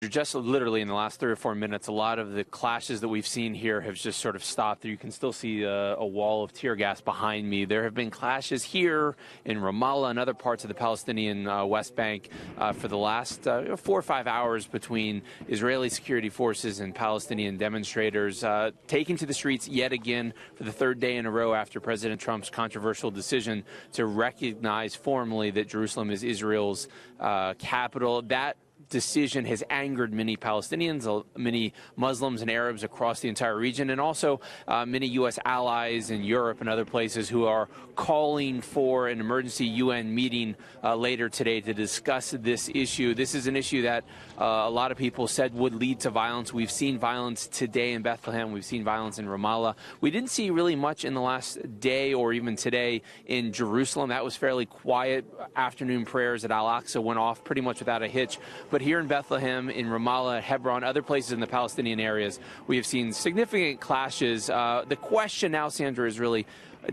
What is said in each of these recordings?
Just literally in the last 3 or 4 minutes, a lot of the clashes that we've seen here have just sort of stopped. You can still see a wall of tear gas behind me. There have been clashes here in Ramallah and other parts of the Palestinian West Bank for the last 4 or 5 hours between Israeli security forces and Palestinian demonstrators taking to the streets yet again for the 3rd day in a row after President Trump's controversial decision to recognize formally that Jerusalem is Israel's capital. That decision has angered many Palestinians, many Muslims and Arabs across the entire region, and also many U.S. allies in Europe and other places who are calling for an emergency UN meeting later today to discuss this issue. This is an issue that a lot of people said would lead to violence. We've seen violence today in Bethlehem. We've seen violence in Ramallah. We didn't see really much in the last day or even today in Jerusalem. That was fairly quiet. Afternoon prayers at Al-Aqsa went off pretty much without a hitch. But here in Bethlehem, in Ramallah, Hebron, other places in the Palestinian areas, we have seen significant clashes. The question now, Sandra, is really,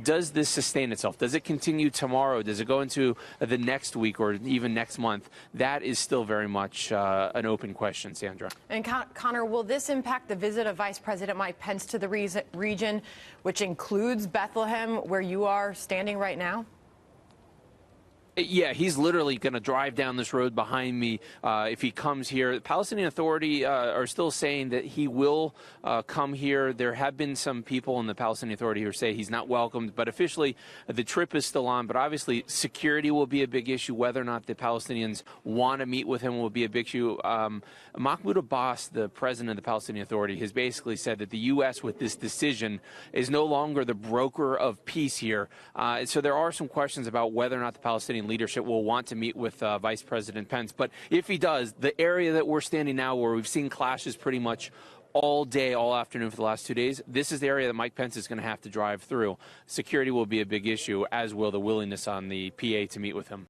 does this sustain itself? Does it continue tomorrow? Does it go into the next week or even next month? That is still very much an open question, Sandra. And Connor, will this impact the visit of Vice President Mike Pence to the region, which includes Bethlehem, where you are standing right now? Yeah, he's literally going to drive down this road behind me if he comes here. The Palestinian Authority are still saying that he will come here. There have been some people in the Palestinian Authority who say he's not welcomed, but officially the trip is still on. But obviously security will be a big issue. Whether or not the Palestinians want to meet with him will be a big issue. Mahmoud Abbas, the president of the Palestinian Authority, has basically said that the U.S. with this decision is no longer the broker of peace here. So there are some questions about whether or not the Palestinian leadership will want to meet with Vice President Pence. But if he does, the area that we're standing now, where we've seen clashes pretty much all day, all afternoon for the last 2 days, this is the area that Mike Pence is going to have to drive through. Security will be a big issue, as will the willingness on the PA to meet with him.